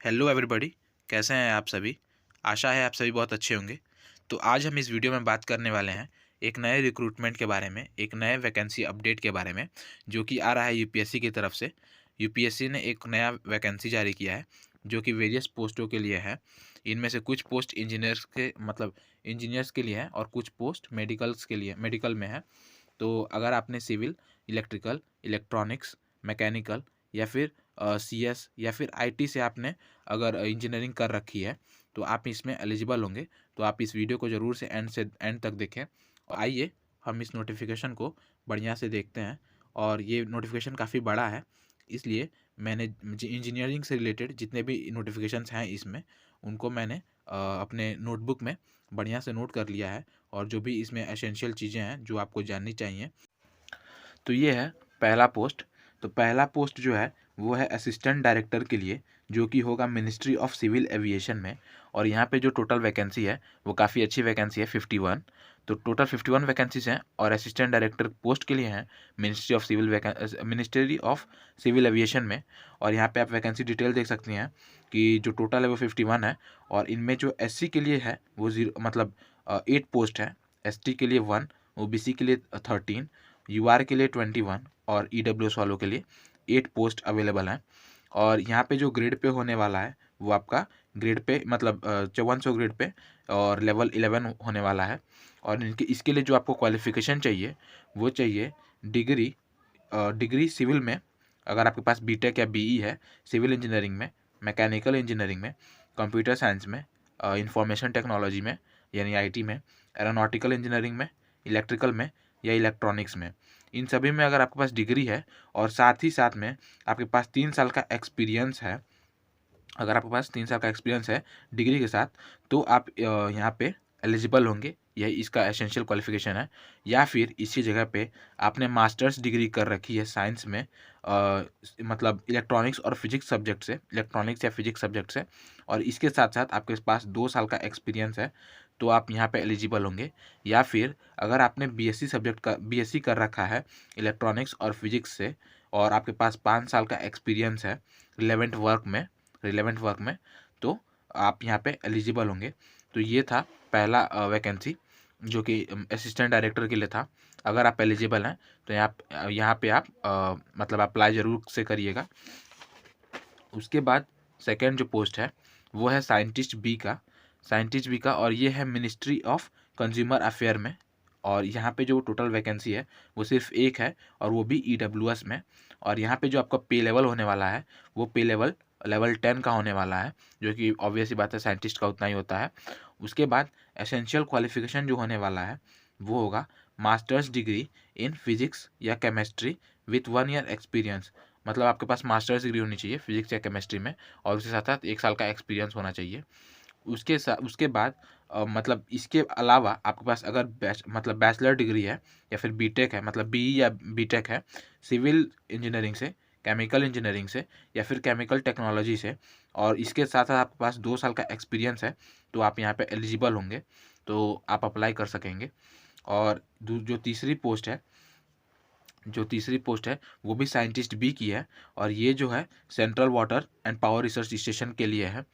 Hello everybody. कैसे हैं आप सभी। आशा है आप सभी बहुत अच्छे होंगे। तो आज हम इस वीडियो में बात करने वाले हैं एक नए रिक्रूटमेंट के बारे में, एक नए वैकेंसी अपडेट के बारे में जो कि आ रहा है यूपीएससी की तरफ से। यूपीएससी ने एक नया वैकेंसी जारी किया है जो कि वेरियस पोस्टों के लिए है। इनमें से कुछ पोस्ट इंजीनियर्स के लिए है और कुछ पोस्ट मेडिकल में है। तो अगर आपने सिविल, इलेक्ट्रिकल, इलेक्ट्रॉनिक्स, मैकेनिकल या फिर सीएस या फिर आईटी से आपने अगर इंजीनियरिंग कर रखी है तो आप इसमें एलिजिबल होंगे। तो आप इस वीडियो को ज़रूर से एंड तक देखें। और आइए हम इस नोटिफिकेशन को बढ़िया से देखते हैं। और ये नोटिफिकेशन काफ़ी बड़ा है, इसलिए मैंने इंजीनियरिंग से रिलेटेड जितने भी नोटिफिकेशंस हैं इसमें उनको मैंने अपने नोटबुक में बढ़िया से नोट कर लिया है। और जो भी इसमें एसेंशियल चीज़ें हैं जो आपको जाननी चाहिए, तो ये है पहला पोस्ट। तो पहला पोस्ट जो है वो है असिस्टेंट डायरेक्टर के लिए, जो कि होगा मिनिस्ट्री ऑफ सिविल एविएशन में। और यहाँ पे जो टोटल वैकेंसी है वो काफ़ी अच्छी वैकेंसी है, 51। तो टोटल 51 वैकेंसीज हैं और असिस्टेंट डायरेक्टर पोस्ट के लिए हैं मिनिस्ट्री ऑफ सिविल एविएशन में। और यहाँ पे आप वैकेंसी डिटेल देख सकती हैं कि जो टोटल है वो 51 है। और इनमें जो एससी के लिए है वो 8 पोस्ट है, एसटी के लिए 1, ओबीसी के लिए 13, यूआर के लिए 21 और ईडब्ल्यूएस वालों के लिए 8 पोस्ट अवेलेबल हैं। और यहाँ पे जो ग्रेड पे होने वाला है वो आपका ग्रेड पे 5400 ग्रेड पे और लेवल 11 होने वाला है। और इसके लिए जो आपको क्वालिफिकेशन चाहिए वो चाहिए डिग्री सिविल में, अगर आपके पास बीटेक या बीई है, सिविल इंजीनियरिंग में, मैकेनिकल इंजीनियरिंग में, कंप्यूटर साइंस में, इंफॉर्मेशन टेक्नोलॉजी में यानी आईटी में, एरोनॉटिकल इंजीनियरिंग में, इलेक्ट्रिकल में या इलेक्ट्रॉनिक्स में, इन सभी में अगर आपके पास डिग्री है और साथ ही साथ में आपके पास 3 साल का एक्सपीरियंस है, अगर आपके पास 3 साल का एक्सपीरियंस है डिग्री के साथ, तो आप यहाँ पे एलिजिबल होंगे। यही इसका एसेंशियल क्वालिफिकेशन है। या फिर इसी जगह पे आपने मास्टर्स डिग्री कर रखी है साइंस में, मतलब इलेक्ट्रॉनिक्स और फिजिक्स सब्जेक्ट से, इलेक्ट्रॉनिक्स या फिजिक्स सब्जेक्ट से, और इसके साथ साथ आपके पास 2 साल का एक्सपीरियंस है, तो आप यहाँ पे एलिजिबल होंगे। या फिर अगर आपने बीएससी कर रखा है इलेक्ट्रॉनिक्स और फिजिक्स से और आपके पास 5 साल का एक्सपीरियंस है रिलेवेंट वर्क में, तो आप यहाँ पे एलिजिबल होंगे। तो ये था पहला वैकेंसी जो कि असिस्टेंट डायरेक्टर के लिए था। अगर आप एलिजिबल हैं तो यहाँ पे आप मतलब अप्लाई ज़रूर से करिएगा। उसके बाद सेकंड जो पोस्ट है वो है साइंटिस्ट बी का और ये है मिनिस्ट्री ऑफ कंज्यूमर अफेयर में। और यहाँ पे जो टोटल वैकेंसी है वो सिर्फ एक है और वो भी ईडब्ल्यूएस में। और यहाँ पे जो आपका पे लेवल होने वाला है वो पे लेवल 10 का होने वाला है, जो कि ऑब्वियस ही बात है, साइंटिस्ट का उतना ही होता है। उसके बाद एसेंशियल क्वालिफिकेशन जो होने वाला है वो होगा मास्टर्स डिग्री इन फिजिक्स या केमिस्ट्री विथ 1 ईयर एक्सपीरियंस। मतलब आपके पास मास्टर्स डिग्री होनी चाहिए फिजिक्स या केमिस्ट्री में और उसके साथ साथ 1 साल का एक्सपीरियंस होना चाहिए। उसके बाद मतलब इसके अलावा आपके पास अगर बैचलर डिग्री है या फिर बीटेक है, मतलब बीई या बीटेक है सिविल इंजीनियरिंग से, केमिकल इंजीनियरिंग से या फिर केमिकल टेक्नोलॉजी से, और इसके साथ साथ आपके पास 2 साल का एक्सपीरियंस है, तो आप यहाँ पे एलिजिबल होंगे, तो आप अप्लाई कर सकेंगे। और जो तीसरी पोस्ट है वो भी साइंटिस्ट बी की है और ये जो है central water and power research station के लिए है,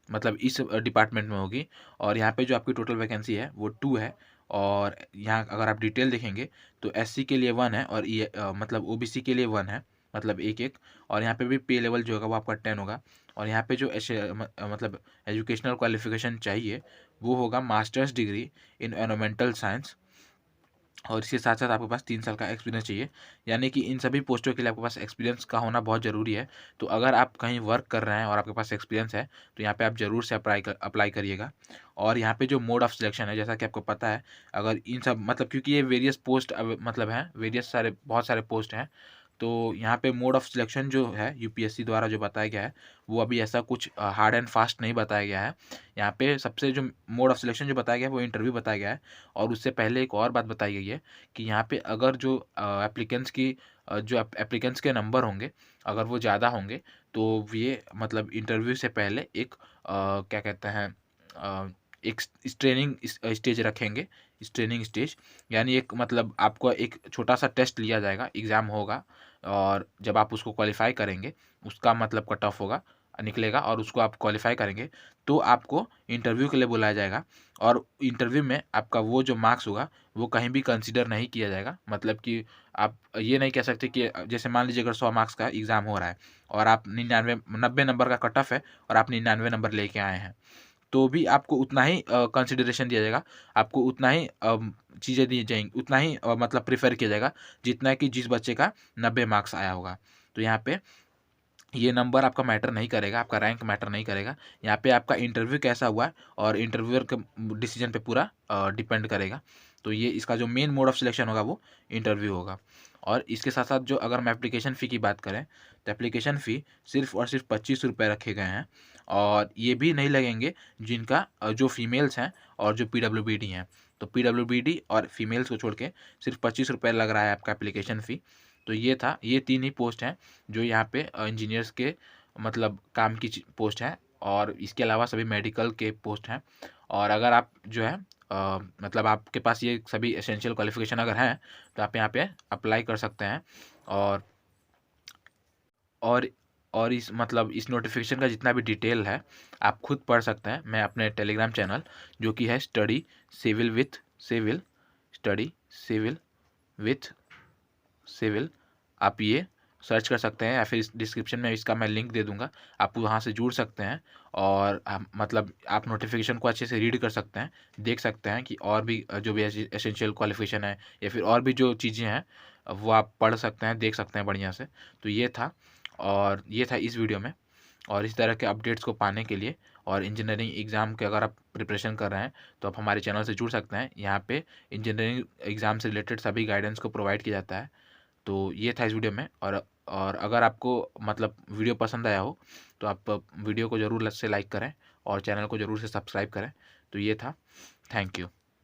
मतलब इस डिपार्टमेंट में होगी। और यहाँ पे जो आपकी टोटल वैकेंसी है वो 2 है। और यहाँ अगर आप डिटेल देखेंगे तो एससी के लिए 1 है और मतलब ओबीसी के लिए 1 है, मतलब एक एक। और यहाँ पे भी पे लेवल जो होगा वो आपका 10 होगा। और यहाँ पे जो मतलब एजुकेशनल क्वालिफिकेशन चाहिए वो होगा masters degree in environmental science, और इसके साथ साथ आपके पास 3 साल का एक्सपीरियंस चाहिए। यानी कि इन सभी पोस्टों के लिए आपके पास एक्सपीरियंस का होना बहुत ज़रूरी है। तो अगर आप कहीं वर्क कर रहे हैं और आपके पास एक्सपीरियंस है तो यहाँ पे आप ज़रूर से अप्लाई करिएगा। और यहाँ पे जो मोड ऑफ सिलेक्शन है, जैसा कि आपको पता है, अगर इन सब मतलब क्योंकि ये वेरियस पोस्ट मतलब हैं, बहुत सारे पोस्ट हैं, तो यहाँ पे मोड ऑफ सिलेक्शन जो है यूपीएससी द्वारा जो बताया गया है वो अभी ऐसा कुछ हार्ड एंड फास्ट नहीं बताया गया है। यहाँ पे सबसे जो मोड ऑफ सिलेक्शन जो बताया गया है वो इंटरव्यू बताया गया है। और उससे पहले एक और बात बताई गई है कि यहाँ पे अगर जो एप्लीकेंट्स के नंबर होंगे अगर वो ज़्यादा होंगे तो ये मतलब इंटरव्यू से पहले एक क्या कहते हैं एक ट्रेनिंग स्टेज रखेंगे, ट्रेनिंग स्टेज, यानी एक मतलब आपको एक छोटा सा टेस्ट लिया जाएगा, एग्ज़ाम होगा, और जब आप उसको क्वालिफाई करेंगे उसका मतलब कट ऑफ होगा, निकलेगा और उसको आप क्वालिफाई करेंगे तो आपको इंटरव्यू के लिए बुलाया जाएगा। और इंटरव्यू में आपका वो जो मार्क्स होगा वो कहीं भी कंसीडर नहीं किया जाएगा। मतलब कि आप ये नहीं कह सकते कि जैसे मान लीजिए अगर 100 मार्क्स का एग्ज़ाम हो रहा है और आप 90 नंबर का कट ऑफ है और आप 99 नंबर लेके आए हैं, तो भी आपको उतना ही कंसिडरेशन दिया जाएगा, आपको उतना ही चीज़ें दी जाएँगी, उतना ही मतलब प्रेफ़र किया जाएगा जितना कि जिस बच्चे का 90 मार्क्स आया होगा। तो यहाँ पे ये नंबर आपका मैटर नहीं करेगा, आपका रैंक मैटर नहीं करेगा। यहाँ पे आपका इंटरव्यू कैसा हुआ है और इंटरव्यूअर के डिसीजन पे पूरा डिपेंड करेगा। तो ये इसका जो मेन मोड ऑफ सिलेक्शन होगा वो इंटरव्यू होगा। और इसके साथ-साथ जो अगर हम एप्लीकेशन फ़ी की बात करें, तो एप्लीकेशन फ़ी सिर्फ़ और सिर्फ़ ₹25 रखे गए हैं और ये भी नहीं लगेंगे जिनका जो फीमेल्स हैं और जो पीडब्ल्यूबीडी हैं। तो पीडब्ल्यूबीडी और फीमेल्स को छोड़ के सिर्फ़ ₹25 लग रहा है आपका एप्लीकेशन फ़ी। तो ये 3 ही पोस्ट हैं जो यहाँ पे इंजीनियर्स के मतलब काम की पोस्ट हैं और इसके अलावा सभी मेडिकल के पोस्ट हैं। और अगर आप जो है मतलब आपके पास ये सभी एसेंशियल क्वालिफ़िकेशन अगर हैं, तो आप यहाँ पे अप्लाई कर सकते हैं। और और और इस मतलब इस नोटिफ़िकेशन का जितना भी डिटेल है, आप खुद पढ़ सकते हैं। मैं अपने टेलीग्राम चैनल जो कि है स्टडी सिविल विथ सिविल, आप ये सर्च कर सकते हैं या फिर इस डिस्क्रिप्शन में इसका मैं लिंक दे दूँगा। आप वहाँ से जुड़ सकते हैं और मतलब आप नोटिफ़िकेशन को अच्छे से रीड कर सकते हैं, देख सकते हैं कि और भी जो भी एसेंशियल क्वालिफ़िकेशन है या फिर और भी जो चीज़ें हैं, वो आप पढ़ सकते हैं, देख सकते हैं बढ़िया से। तो ये था इस वीडियो में। और इस तरह के अपडेट्स को पाने के लिए और इंजीनियरिंग एग्ज़ाम के अगर आप प्रिपरेशन कर रहे हैं, तो आप हमारे चैनल से जुड़ सकते हैं। यहाँ पे इंजीनियरिंग एग्ज़ाम से रिलेटेड सभी गाइडेंस को प्रोवाइड किया जाता है। तो ये था इस वीडियो में। और अगर आपको मतलब वीडियो पसंद आया हो, तो आप वीडियो को ज़रूर से लाइक करें और चैनल को ज़रूर से सब्सक्राइब करें। तो ये था। Thank you.